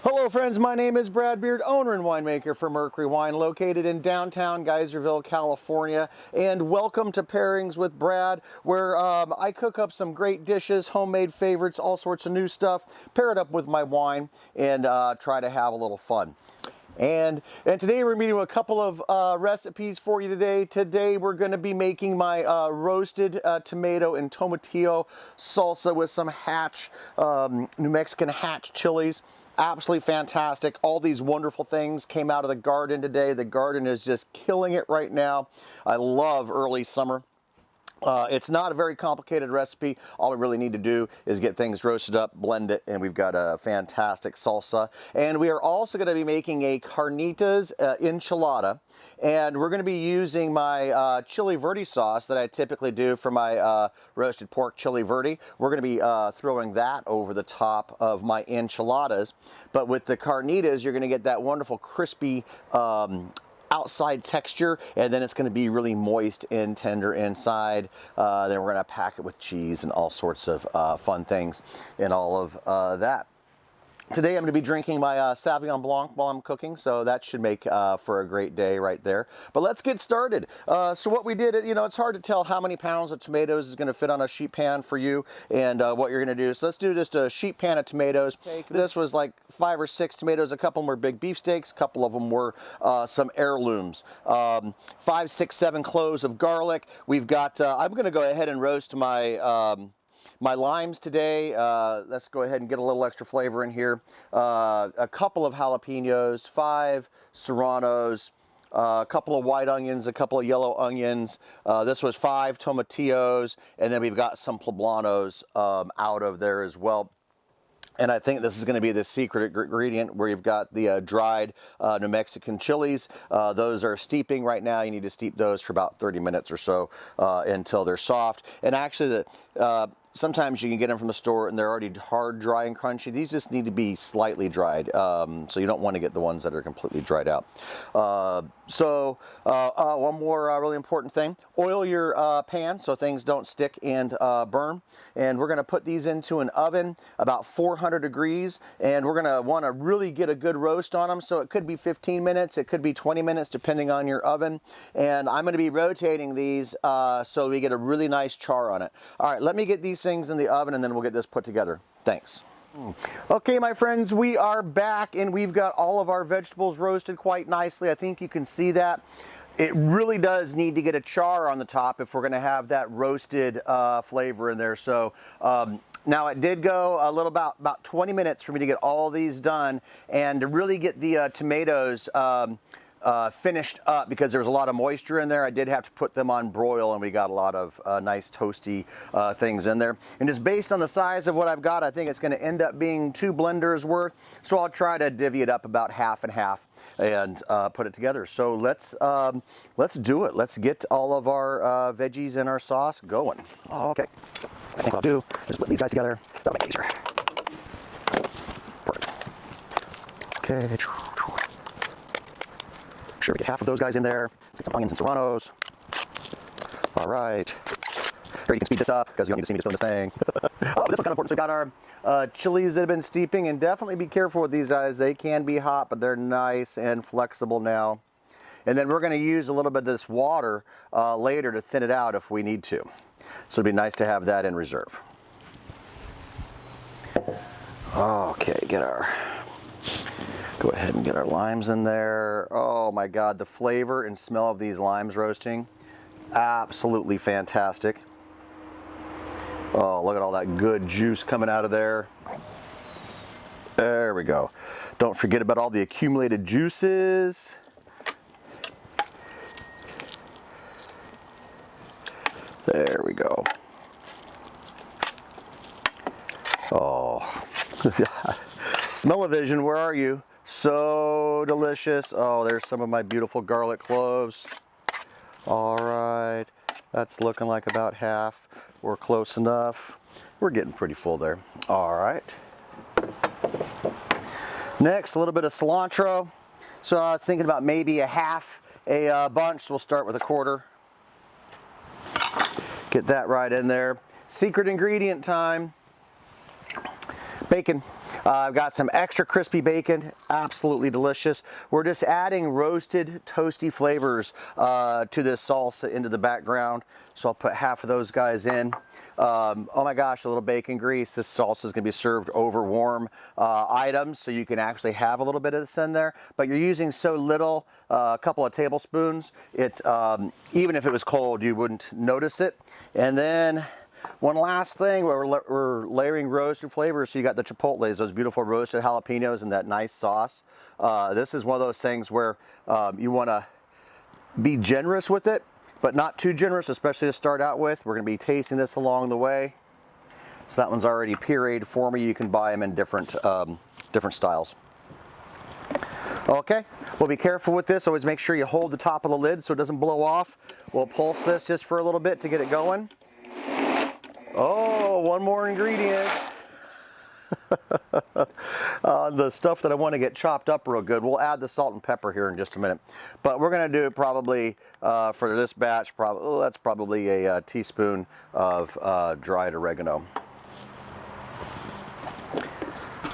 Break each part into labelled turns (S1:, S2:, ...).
S1: Hello friends, my name is Brad Beard, owner and winemaker for Mercury Wine, located in downtown Geyserville, California. And welcome to Pairings with Brad, where I cook up some great dishes, homemade favorites, all sorts of new stuff, pair it up with my wine, and try to have a little fun. And today we're meeting with a couple of recipes for you today. Today we're going to be making my roasted tomato and tomatillo salsa with some New Mexican hatch chilies. Absolutely fantastic. All these wonderful things came out of the garden today. The garden is just killing it right now. I love early summer. It's not a very complicated recipe. All we really need to do is get things roasted up, blend it, and we've got a fantastic salsa. And we are also going to be making a Carnitas enchilada. And we're going to be using my chili verde sauce that I typically do for my roasted pork chili verde. We're going to be throwing that over the top of my enchiladas. But with the Carnitas, you're going to get that wonderful crispy outside texture, and then it's going to be really moist and tender inside. Then we're going to pack it with cheese and all sorts of fun things and all of that. Today I'm going to be drinking my Sauvignon Blanc while I'm cooking, so that should make for a great day right there. But let's get started. So what we did, it's hard to tell how many pounds of tomatoes is going to fit on a sheet pan for you and what you're going to do. So let's do just a sheet pan of tomatoes. This was like 5 or 6 tomatoes. A couple of them were big beefsteaks. A couple of them were some heirlooms. 5, 6, 7 cloves of garlic. We've got, I'm going to go ahead and roast my limes today. Let's go ahead and get a little extra flavor in here. A couple of jalapenos, 5 serranos, a couple of white onions, a couple of yellow onions. This was 5 tomatillos, and then we've got some poblanos out of there as well. And I think this is going to be the secret ingredient where you've got the dried New Mexican chilies. Those are steeping right now. You need to steep those for about 30 minutes or so until they're soft. And actually, sometimes you can get them from the store and they're already hard, dry, and crunchy. These just need to be slightly dried, so you don't want to get the ones that are completely dried out. One more really important thing. Oil your pan so things don't stick and burn. And we're going to put these into an oven about 400 degrees, and we're going to want to really get a good roast on them. So it could be 15 minutes, it could be 20 minutes depending on your oven. And I'm going to be rotating these so we get a really nice char on it. All right, let me get these things in the oven and then we'll get this put together. Thanks. Okay, my friends, we are back and we've got all of our vegetables roasted quite nicely. I think you can see that. It really does need to get a char on the top if we're going to have that roasted flavor in there. So now it did go a little about 20 minutes for me to get all these done and to really get the tomatoes finished up, because there's a lot of moisture in there. I did have to put them on broil, and we got a lot of nice toasty things in there. And just based on the size of what I've got, I think it's going to end up being 2 blenders worth. So I'll try to divvy it up about half and half and put it together. So let's do it. Let's get all of our veggies and our sauce going. Okay. I think what I'll do is put these guys together. That'll make it easier. Perfect. Okay. Sure, we get half of those guys in there. Let's get some onions and serranos. All right. Here, you can speed this up because you don't need to see me just doing this thing. Oh, this one's kind of important. So we got our chilies that have been steeping, and definitely be careful with these guys. They can be hot, but they're nice and flexible now. And then we're going to use a little bit of this water later to thin it out if we need to. So it'd be nice to have that in reserve. Okay, go ahead and get our limes in there. Oh my God, the flavor and smell of these limes roasting, absolutely fantastic. Oh, look at all that good juice coming out of there. There we go. Don't forget about all the accumulated juices. There we go. Oh, smell-o-vision, where are you? So delicious. Oh, there's some of my beautiful garlic cloves. All right, that's looking like about half. We're close enough. We're getting pretty full there. All right. Next, a little bit of cilantro. So I was thinking about maybe a half a bunch. So we'll start with a quarter. Get that right in there. Secret ingredient time. Bacon. I've got some extra crispy bacon, absolutely delicious. We're just adding roasted, toasty flavors to this salsa into the background. So I'll put half of those guys in. Oh my gosh, a little bacon grease. This salsa is going to be served over warm items, so you can actually have a little bit of this in there. But you're using so little, a couple of tablespoons, even if it was cold, you wouldn't notice it. And then one last thing, we're layering roasted flavors. So you got the chipotles, those beautiful roasted jalapenos and that nice sauce. This is one of those things where you want to be generous with it, but not too generous, especially to start out with. We're going to be tasting this along the way. So that one's already pureed for me. You can buy them in different styles. Okay, well, be careful with this. Always make sure you hold the top of the lid so it doesn't blow off. We'll pulse this just for a little bit to get it going. Oh, one more ingredient. The stuff that I want to get chopped up real good. We'll add the salt and pepper here in just a minute. But we're going to do it probably, for this batch, that's probably a teaspoon of dried oregano.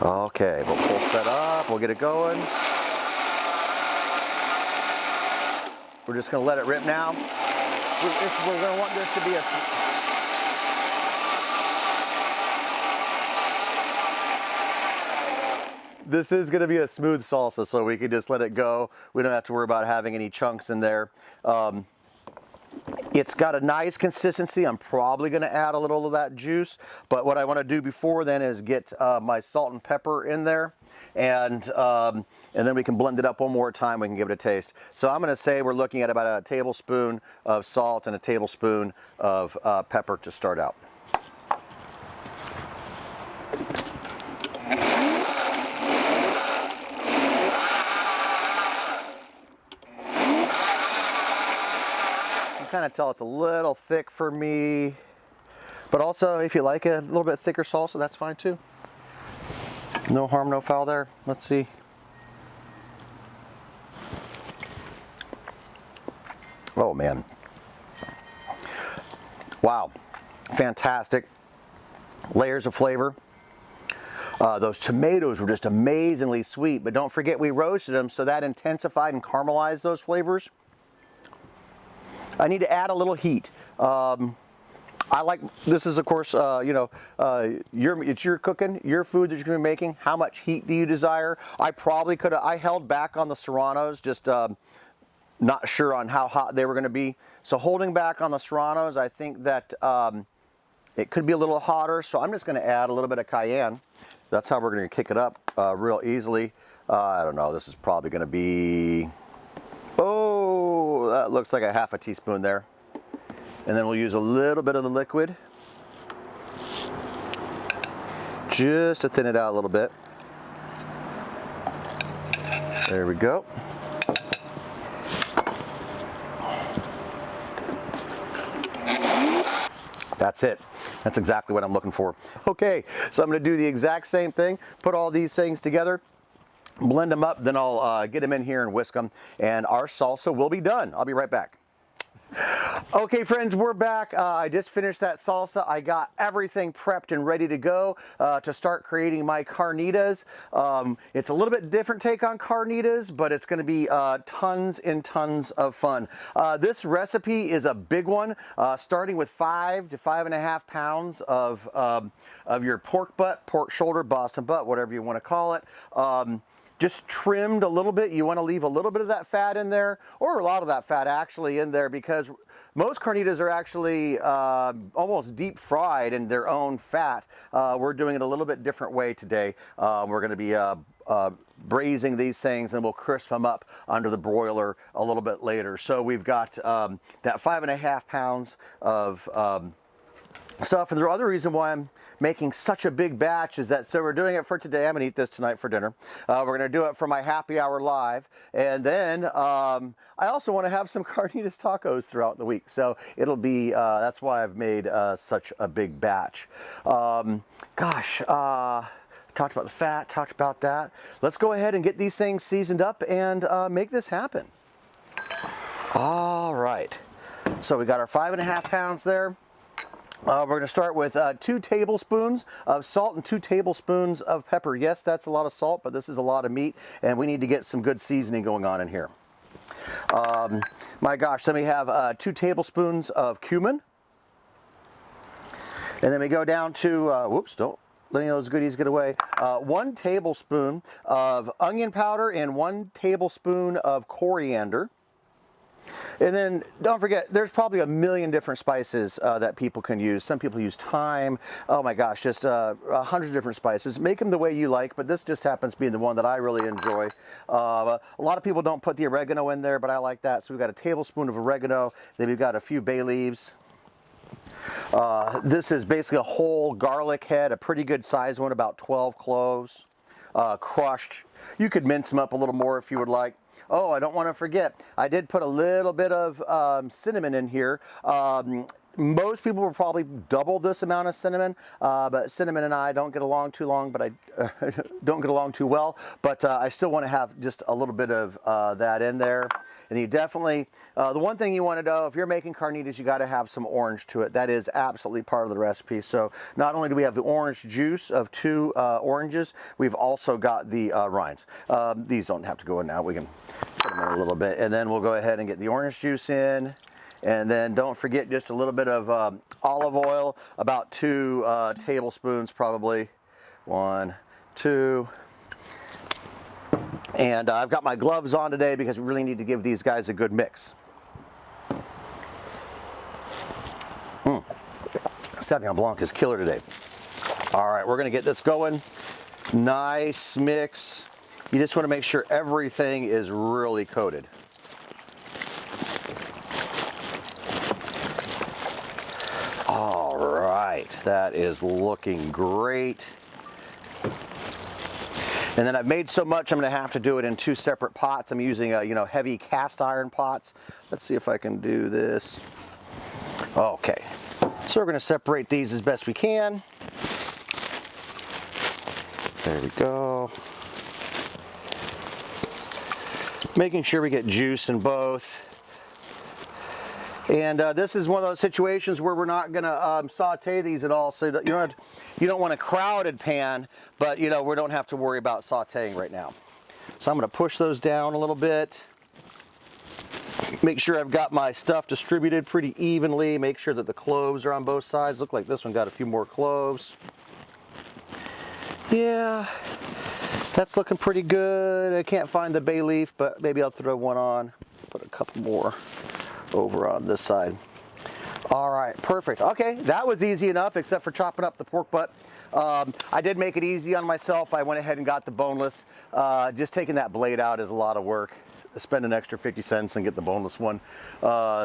S1: Okay, we'll pulse that up. We'll get it going. We're just going to let it rip now. We're going to want this to be a... This is going to be a smooth salsa, so we can just let it go. We don't have to worry about having any chunks in there. It's got a nice consistency. I'm probably going to add a little of that juice, but what I want to do before then is get my salt and pepper in there, and then we can blend it up one more time. We can give it a taste. So I'm going to say we're looking at about a tablespoon of salt and a tablespoon of pepper to start out. Kind of tell it's a little thick for me, but also if you like a little bit thicker salsa, that's fine too. No harm, no foul there. Let's see. Oh man, wow, fantastic layers of flavor. Those tomatoes were just amazingly sweet, but don't forget we roasted them, so that intensified and caramelized those flavors. I need to add a little heat. I like, this is of course, it's your cooking, your food that you're gonna be making. How much heat do you desire? I probably could have, I held back on the Serranos, just not sure on how hot they were gonna be. So holding back on the Serranos, I think that it could be a little hotter, so I'm just gonna add a little bit of cayenne. That's how we're gonna kick it up real easily. I don't know, this is probably gonna be, that looks like a half a teaspoon there. And then we'll use a little bit of the liquid just to thin it out a little bit. There we go. That's it. That's exactly what I'm looking for. Okay, so I'm going to do the exact same thing. Put all these things together, blend them up, then I'll get them in here and whisk them, and our salsa will be done. I'll be right back. Okay friends, we're back. I just finished that salsa. I got everything prepped and ready to go to start creating my carnitas. It's a little bit different take on carnitas, but it's going to be tons and tons of fun. This recipe is a big one, starting with 5 to 5.5 pounds of your pork butt, pork shoulder, Boston butt, whatever you want to call it. Just trimmed a little bit. You want to leave a little bit of that fat in there, or a lot of that fat actually in there, because most carnitas are actually almost deep fried in their own fat. We're doing it a little bit different way today. We're going to be braising these things, and we'll crisp them up under the broiler a little bit later. So we've got that 5.5 pounds of stuff, and the other reason why I'm making such a big batch is that, so we're doing it for today. I'm gonna eat this tonight for dinner. We're gonna do it for my happy hour live, and then I also want to have some carnitas tacos throughout the week, so it'll be that's why I've made such a big batch. Talked about the fat, talked about that. Let's go ahead and get these things seasoned up and make this happen. All right, so we got our 5.5 pounds there. We're going to start with 2 tablespoons of salt and 2 tablespoons of pepper. Yes, that's a lot of salt, but this is a lot of meat, and we need to get some good seasoning going on in here. My gosh, then we have 2 tablespoons of cumin. And then we go down to, whoops, don't let any of those goodies get away. 1 tablespoon of onion powder and 1 tablespoon of coriander. And then don't forget, there's probably a million different spices that people can use. Some people use thyme. Oh my gosh, just 100 different spices. Make them the way you like, but this just happens to be the one that I really enjoy. A lot of people don't put the oregano in there, but I like that. So we've got a tablespoon of oregano. Then we've got a few bay leaves. This is basically a whole garlic head, a pretty good size one, about 12 cloves, crushed. You could mince them up a little more if you would like. Oh, I don't want to forget, I did put a little bit of cinnamon in here. Most people will probably double this amount of cinnamon, but cinnamon and I don't get along too long, but I don't get along too well. But I still want to have just a little bit of that in there. And you definitely, the one thing you want to know, if you're making carnitas, you got to have some orange to it. That is absolutely part of the recipe. So not only do we have the orange juice of 2 oranges, we've also got the rinds. These don't have to go in now. We can put them in a little bit. And then we'll go ahead and get the orange juice in. And then don't forget just a little bit of olive oil, about 2 tablespoons probably. 1, 2. And I've got my gloves on today because we really need to give these guys a good mix. Sauvignon Blanc is killer today. All right, we're going to get this going. Nice mix. You just want to make sure everything is really coated. All right, that is looking great. And then I've made so much, I'm going to have to do it in 2 separate pots. I'm using, heavy cast iron pots. Let's see if I can do this. Okay, so we're going to separate these as best we can. There we go. Making sure we get juice in both. And this is one of those situations where we're not going to saute these at all. So you don't want a crowded pan, but we don't have to worry about sauteing right now. So I'm going to push those down a little bit. Make sure I've got my stuff distributed pretty evenly. Make sure that the cloves are on both sides. Look like this one got a few more cloves. Yeah, that's looking pretty good. I can't find the bay leaf, but maybe I'll throw one on. Put a couple more over on this side. All right, perfect. Okay, that was easy enough except for chopping up the pork butt. I did make it easy on myself. I went ahead and got the boneless. Just taking that blade out is a lot of work. Spend an extra 50 cents and get the boneless one.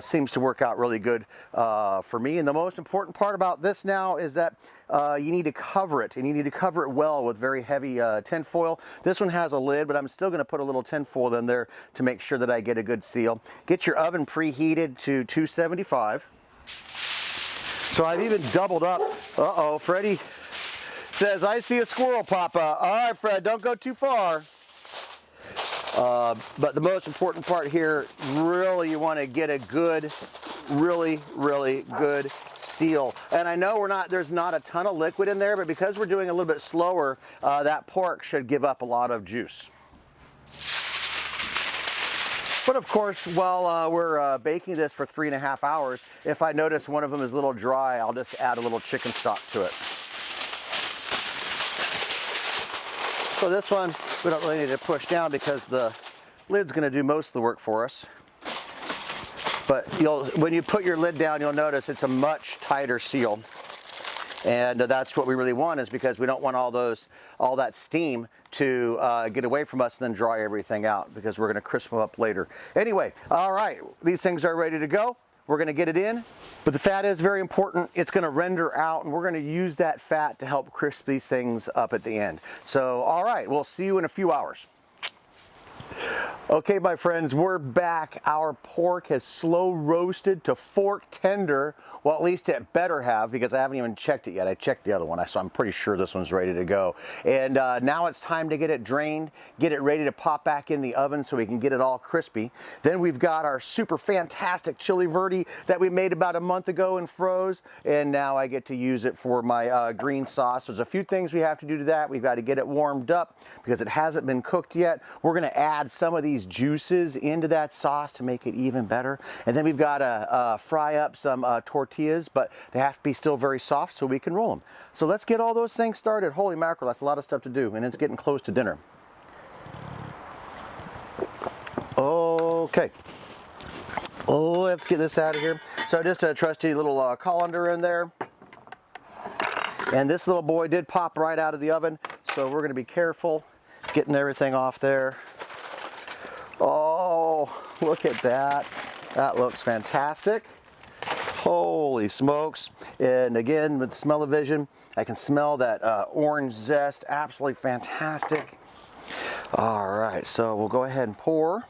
S1: Seems to work out really good for me. And the most important part about this now is that you need to cover it, and you need to cover it well with very heavy tin foil. This one has a lid, but I'm still going to put a little tin foil in there to make sure that I get a good seal. Get your oven preheated to 275. So I've even doubled up. Uh-oh, Freddie says, I see a squirrel pop up. All right, Fred, don't go too far. But the most important part here, really you want to get a good, really good seal. And I know there's not a ton of liquid in there, but because we're doing a little bit slower, that pork should give up a lot of juice. But of course, while we're baking this for 3.5 hours, if I notice one of them is a little dry, I'll just add a little chicken stock to it. So this one, we don't really need to push down because the lid's going to do most of the work for us. But when you put your lid down, you'll notice it's a much tighter seal. And that's what we really want, is because we don't want all that steam to get away from us and then dry everything out, because we're going to crisp them up later. Anyway, all right, these things are ready to go. We're going to get it in, but the fat is very important. It's going to render out, and we're going to use that fat to help crisp these things up at the end. So, all right, we'll see you in a few hours. Okay, my friends, we're back. Our pork has slow roasted to fork tender. Well, at least it better have, because I haven't even checked it yet. I checked the other one, so I'm pretty sure this one's ready to go. And now it's time to get it drained, get it ready to pop back in the oven so we can get it all crispy. Then we've got our super fantastic chili verde that we made about a month ago and froze. And now I get to use it for my green sauce. There's a few things we have to do to that. We've got to get it warmed up because it hasn't been cooked yet. We're going to add some of these juices into that sauce to make it even better. And then we've got to fry up some tortillas, but they have to be still very soft so we can roll them. So let's get all those things started. Holy mackerel, that's a lot of stuff to do, and it's getting close to dinner. Okay, let's get this out of here. So just a trusty little colander in there. And this little boy did pop right out of the oven, so we're going to be careful getting everything off there. Oh, look at that. That looks fantastic. Holy smokes. And again, with smell-o-vision, I can smell that orange zest. Absolutely fantastic. All right, so we'll go ahead and pour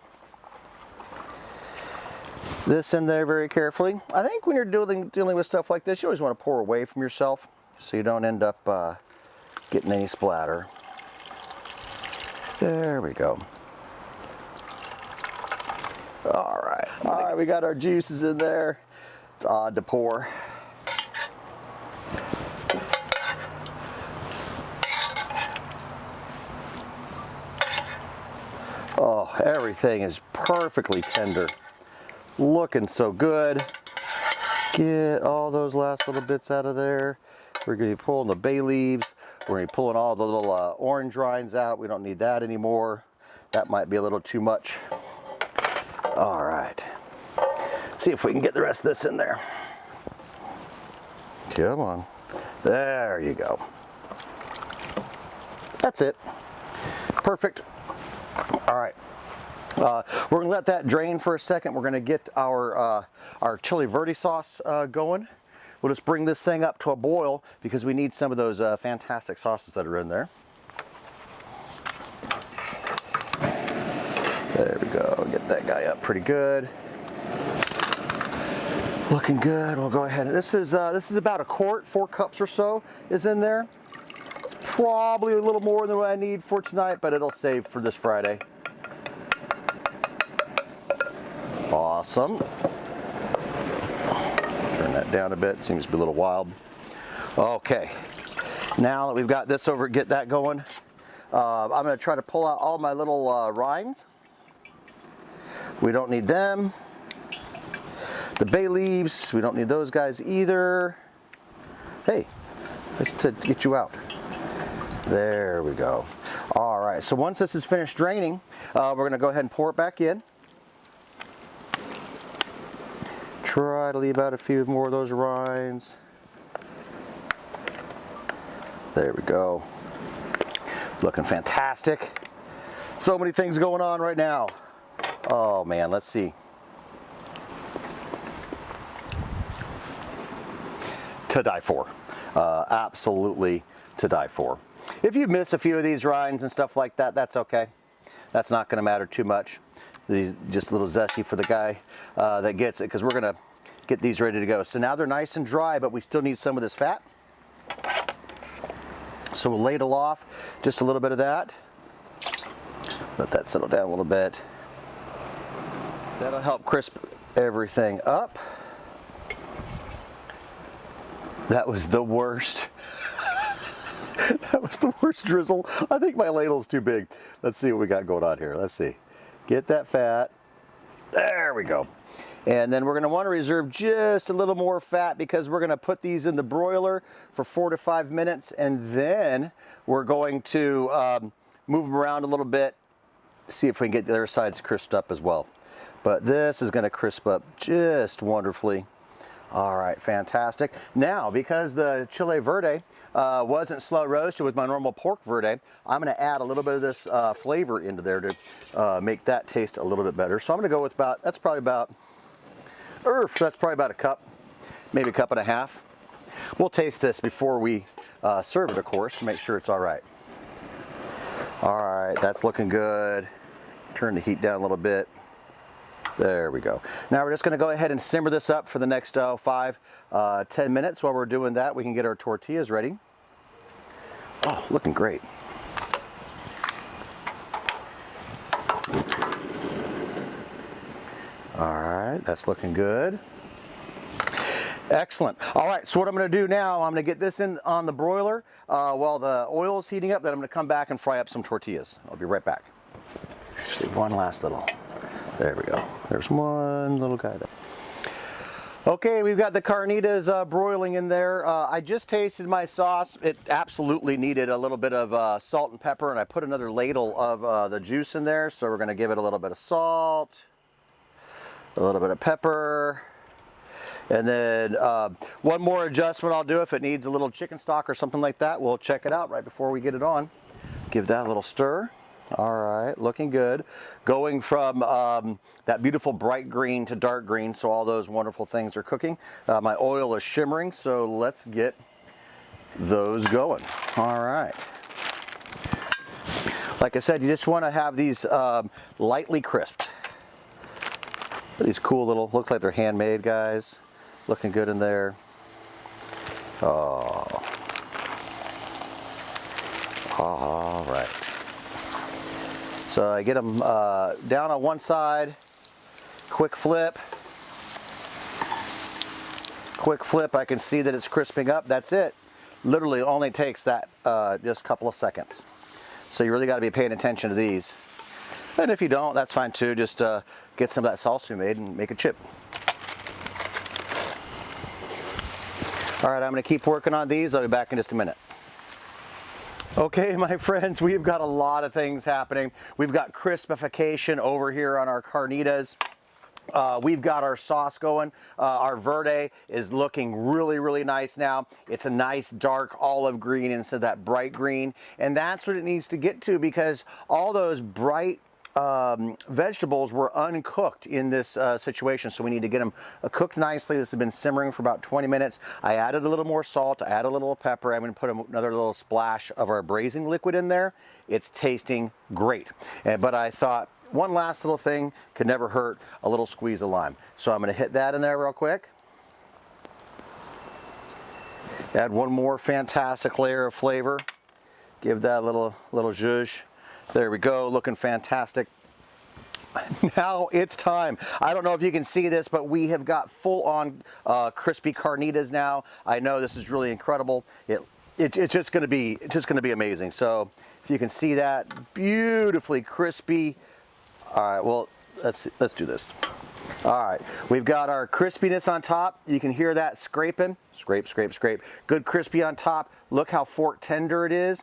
S1: this in there very carefully. I think when you're dealing with stuff like this, you always want to pour away from yourself so you don't end up getting any splatter. There we go. All right, we got our juices in there. It's odd to pour. Oh, everything is perfectly tender. Looking so good. Get all those last little bits out of there. We're going to be pulling the bay leaves. We're going to be pulling all the little orange rinds out. We don't need that anymore. That might be a little too much. All right. See if we can get the rest of this in there. Come on. There you go. That's it. Perfect. All right. We're going to let that drain for a second. We're going to get our chili verde sauce going. We'll just bring this thing up to a boil because we need some of those fantastic sauces that are in there. There we go. Get that guy up pretty good. Looking good. We'll go ahead. This is about a quart, 4 cups or so is in there. It's probably a little more than what I need for tonight, but it'll save for this Friday. Awesome. Turn that down a bit. Seems to be a little wild. Okay. Now that we've got this over, get that going. I'm going to try to pull out all my little rinds. We don't need them. The bay leaves, we don't need those guys either. Hey, let's get you out. There we go. All right, so once this is finished draining, we're going to go ahead and pour it back in. Try to leave out a few more of those rinds. There we go. Looking fantastic. So many things going on right now. Oh man, let's see. To die for. Absolutely to die for. If you miss a few of these rinds and stuff like that, that's okay. That's not going to matter too much. These just a little zesty for the guy that gets it, because we're going to get these ready to go. So now they're nice and dry, but we still need some of this fat. So we'll ladle off just a little bit of that. Let that settle down a little bit. That'll help crisp everything up. That was the worst. That was the worst drizzle. I think my ladle's too big. Let's see what we got going on here. Let's see. Get that fat. There we go. And then we're going to want to reserve just a little more fat because we're going to put these in the broiler for 4 to 5 minutes, and then we're going to move them around a little bit, see if we can get the other sides crisped up as well. But this is going to crisp up just wonderfully. All right, fantastic. Now, because the chili verde wasn't slow roasted with my normal pork verde, I'm going to add a little bit of this flavor into there to make that taste a little bit better. So I'm going to go with that's probably about a cup, maybe a cup and a half. We'll taste this before we serve it, of course, to make sure it's all right. All right, that's looking good. turn the heat down a little bit. There we go. Now we're just going to go ahead and simmer this up for the next 5-10 minutes. While we're doing that, we can get our tortillas ready. Oh, looking great. All right, that's looking good. Excellent. All right, so what I'm going to do now, I'm going to get this in on the broiler while the oil is heating up. Then I'm going to come back and fry up some tortillas. I'll be right back. Just one last little. There we go. There's one little guy there. Okay, we've got the carnitas broiling in there. I just tasted my sauce. It absolutely needed a little bit of salt and pepper, and I put another ladle of the juice in there. So we're going to give it a little bit of salt, a little bit of pepper, and then one more adjustment I'll do if it needs a little chicken stock or something like that. We'll check it out right before we get it on. Give that a little stir. All right, looking good. Going from that beautiful bright green to dark green, so all those wonderful things are cooking. My oil is shimmering, so let's get those going. All right. Like I said, you just want to have these lightly crisped. These cool little, looks like they're handmade, guys. Looking good in there. Oh. All right. So I get them down on one side, quick flip, I can see that it's crisping up, that's it. Literally only takes that just a couple of seconds. So you really got to be paying attention to these. And if you don't, that's fine too, just get some of that salsa made and make a chip. All right, I'm going to keep working on these, I'll be back in just a minute. Okay, my friends, we've got a lot of things happening. We've got crispification over here on our carnitas. We've got our sauce going. Our verde is looking really, really nice now. It's a nice dark olive green instead of that bright green. And that's what it needs to get to, because all those bright vegetables were uncooked in this situation, so we need to get them cooked nicely. This has been simmering for about 20 minutes. I added a little more salt, I added a little pepper. I'm going to put another little splash of our braising liquid in there. It's tasting great, but I thought one last little thing could never hurt, a little squeeze of lime. So I'm going to hit that in there real quick. Add one more fantastic layer of flavor. Give that a little zhuzh. There we go, looking fantastic. Now it's time. I don't know if you can see this, but we have got full-on crispy carnitas now. I know this is really incredible. It's just going to be amazing. So if you can see that, beautifully crispy. All right, well let's do this. All right, we've got our crispiness on top. You can hear that scraping. Scrape, scrape, scrape. Good crispy on top. Look how fork tender it is.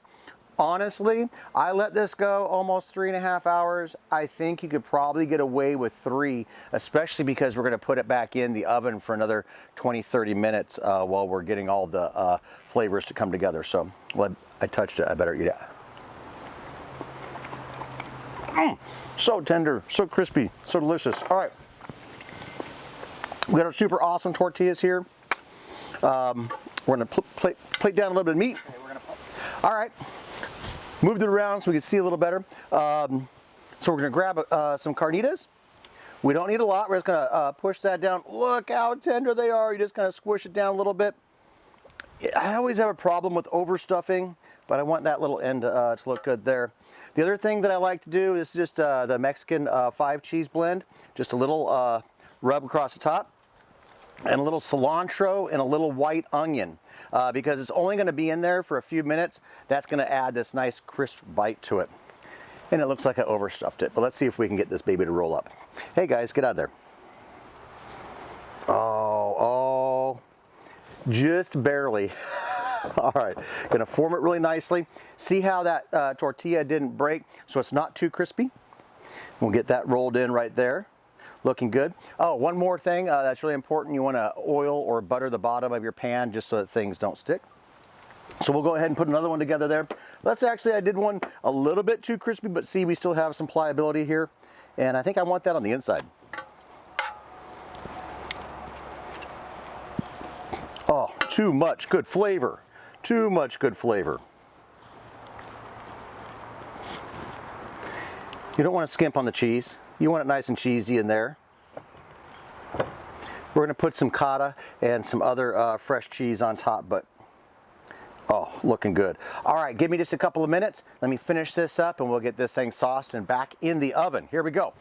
S1: Honestly, I let this go almost 3.5 hours. I think you could probably get away with 3, especially because we're going to put it back in the oven for another 20-30 minutes while we're getting all the flavors to come together. So, well, I touched it, I better eat it. So tender, so crispy, so delicious. All right, we got our super awesome tortillas here. We're going to plate down a little bit of meat. All right. Moved it around so we can see a little better. So we're going to grab some carnitas. We don't need a lot. We're just going to push that down. Look how tender they are. You just kind of squish it down a little bit. I always have a problem with overstuffing, but I want that little end to look good there. The other thing that I like to do is just the Mexican 5 cheese blend. Just a little rub across the top, and a little cilantro and a little white onion. Because it's only going to be in there for a few minutes. That's going to add this nice crisp bite to it. And it looks like I overstuffed it, but let's see if we can get this baby to roll up. Hey guys, get out of there. Oh, just barely. All right, gonna form it really nicely. See how that tortilla didn't break, so it's not too crispy. We'll get that rolled in right there. Looking good. Oh, one more thing that's really important. You want to oil or butter the bottom of your pan just so that things don't stick. So we'll go ahead and put another one together there. Let's actually, I did one a little bit too crispy, but see, we still have some pliability here. And I think I want that on the inside. Oh, too much good flavor. Too much good flavor. You don't want to skimp on the cheese. You want it nice and cheesy in there. We're going to put some cotta and some other fresh cheese on top, but oh, looking good. All right, give me just a couple of minutes. Let me finish this up and we'll get this thing sauced and back in the oven. Here we go.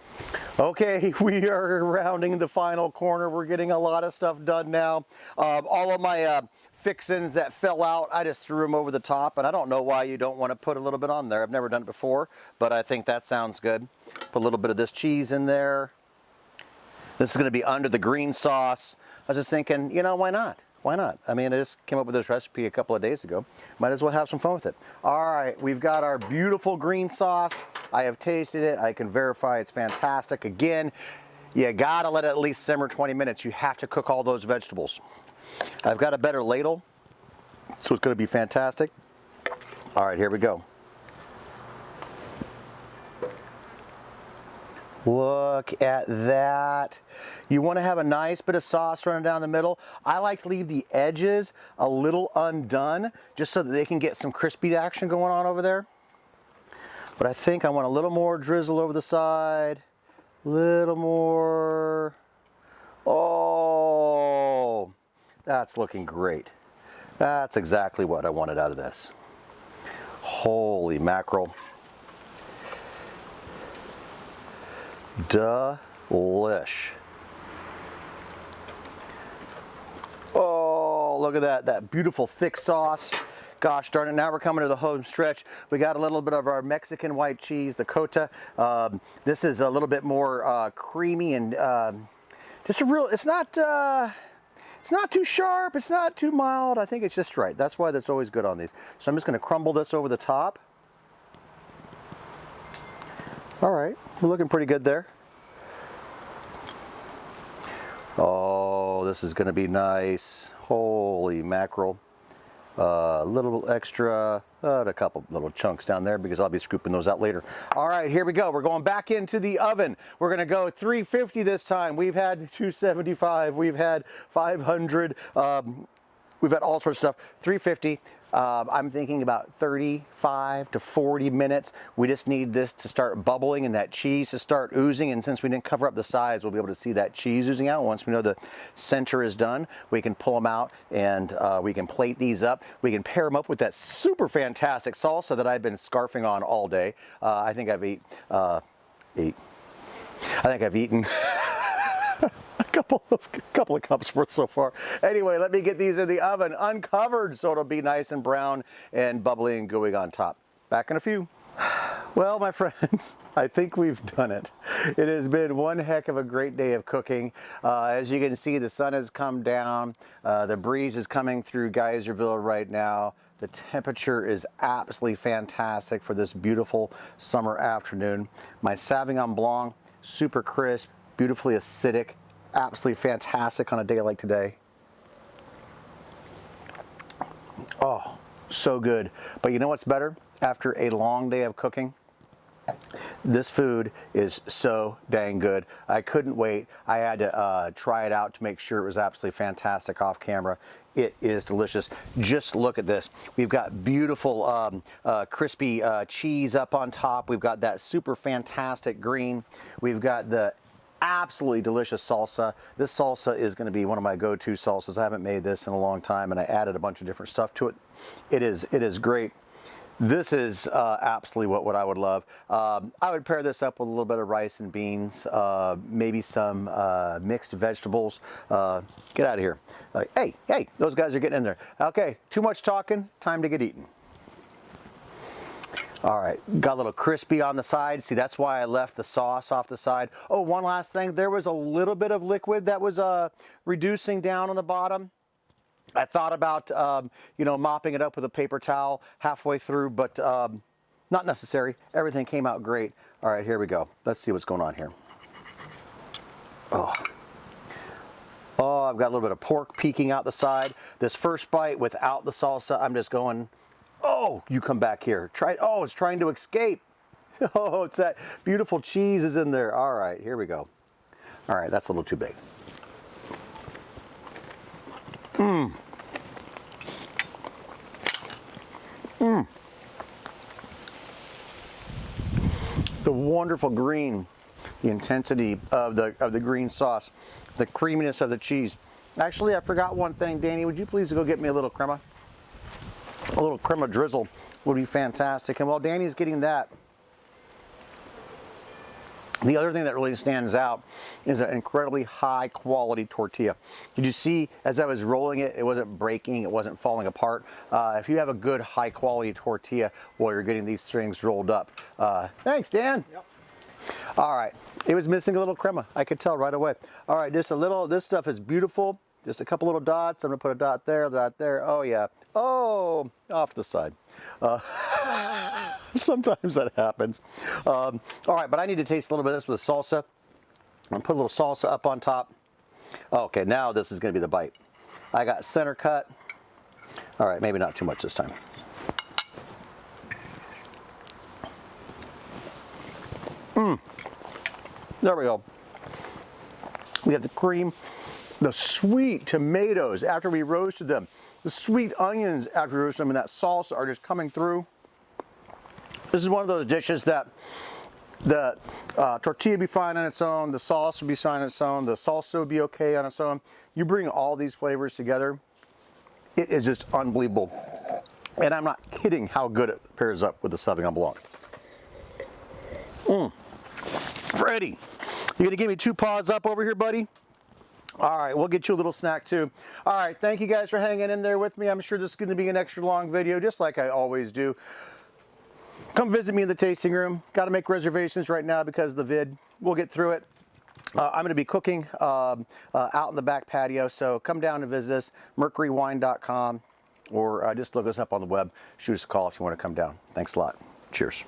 S1: Okay, we are rounding the final corner. We're getting a lot of stuff done now. All of my fixins that fell out, I just threw them over the top, and I don't know why you don't want to put a little bit on there. I've never done it before, but I think that sounds good. Put a little bit of this cheese in there. This is going to be under the green sauce. I was just thinking, you know, why not? Why not? I mean, I just came up with this recipe a couple of days ago. Might as well have some fun with it. All right, we've got our beautiful green sauce. I have tasted it. I can verify it's fantastic. Again, you gotta let it at least simmer 20 minutes. You have to cook all those vegetables. I've got a better ladle, so it's gonna be fantastic. All right, here we go. Look at that. You want to have a nice bit of sauce running down the middle. I like to leave the edges a little undone just so that they can get some crispy action going on over there. But I think I want a little more drizzle over the side. Little more. Oh, that's looking great. That's exactly what I wanted out of this. Holy mackerel. Delish. Oh, look at that beautiful thick sauce. Gosh darn it, now we're coming to the home stretch. We got a little bit of our Mexican white cheese, the cota. This is a little bit more creamy and just a real, it's not too sharp, it's not too mild. I think it's just right. That's why that's always good on these. So I'm just gonna crumble this over the top. All right, we're looking pretty good there. Oh, this is gonna be nice. Holy mackerel. A little extra, a couple little chunks down there because I'll be scooping those out later. All right, here we go. We're going back into the oven. We're gonna go 350 this time. We've had 275, we've had 500, we've had all sorts of stuff. 350. I'm thinking about 35 to 40 minutes. We just need this to start bubbling and that cheese to start oozing. And since we didn't cover up the sides, we'll be able to see that cheese oozing out. Once we know the center is done, we can pull them out and we can plate these up. We can pair them up with that super fantastic salsa that I've been scarfing on all day. I think I've eaten a couple of cups worth so far. Anyway, let me get these in the oven uncovered so it'll be nice and brown and bubbly and gooey on top. Back in a few. Well, my friends, I think we've done it. It has been one heck of a great day of cooking. As you can see, the sun has come down. The breeze is coming through Geyserville right now. The temperature is absolutely fantastic for this beautiful summer afternoon. My Sauvignon Blanc, super crisp, beautifully acidic, absolutely fantastic on a day like today. Oh, so good. But you know what's better? After a long day of cooking, this food is so dang good. I couldn't wait. I had to try it out to make sure it was absolutely fantastic off camera. It is delicious. Just look at this. We've got beautiful crispy cheese up on top. We've got that super fantastic green. We've got the absolutely delicious salsa. This salsa is going to be one of my go-to salsas. I haven't made this in a long time, and I added a bunch of different stuff to it. It is great. This is absolutely what I would love. I would pair this up with a little bit of rice and beans, maybe some mixed vegetables. Get out of here. Hey, those guys are getting in there. Okay, too much talking, time to get eating. All right, got a little crispy on the side. See, that's why I left the sauce off the side. Oh, one last thing. There was a little bit of liquid that was reducing down on the bottom. I thought about, you know, mopping it up with a paper towel halfway through, but not necessary. Everything came out great. All right, here we go. Let's see what's going on here. Oh, I've got a little bit of pork peeking out the side. This first bite without the salsa, I'm just going, oh, you come back here. Try it. Oh, it's trying to escape. Oh, it's that beautiful cheese is in there. All right, here we go. All right, that's a little too big. the wonderful green, the intensity of the green sauce, the creaminess of the cheese. Actually, I forgot one thing. Danny, would you please go get me a little crema? A little crema drizzle would be fantastic. And while Danny's getting that, the other thing that really stands out is an incredibly high quality tortilla. Did you see as I was rolling it, it wasn't breaking, it wasn't falling apart. If you have a good high quality tortilla while you're getting these things rolled up. Thanks, Dan. Yep. All right, it was missing a little crema. I could tell right away. All right, just a little, this stuff is beautiful. Just a couple little dots. I'm gonna put a dot there, dot there. Oh yeah. Oh, off to the side. Sometimes that happens. All right, but I need to taste a little bit of this with salsa. I'm gonna put a little salsa up on top. Okay, now this is gonna be the bite. I got center cut. All right, maybe not too much this time. There we go. We got the cream, the sweet tomatoes after we roasted them, the sweet onions after we roasted them, and that salsa are just coming through. This is one of those dishes that the tortilla would be fine on its own, the sauce would be fine on its own, the salsa would be okay on its own. You bring all these flavors together, it is just unbelievable. And I'm not kidding how good it pairs up with the Sauvignon Blanc. Freddie, you gonna give me 2 paws up over here, buddy? All right, we'll get you a little snack too. All right, thank you guys for hanging in there with me. I'm sure this is gonna be an extra long video, just like I always do. Come visit me in the tasting room. Got to make reservations right now because of the vid. We'll get through it. I'm going to be cooking out in the back patio, so come down and visit us, mercurywine.com, or just look us up on the web. Shoot us a call if you want to come down. Thanks a lot. Cheers.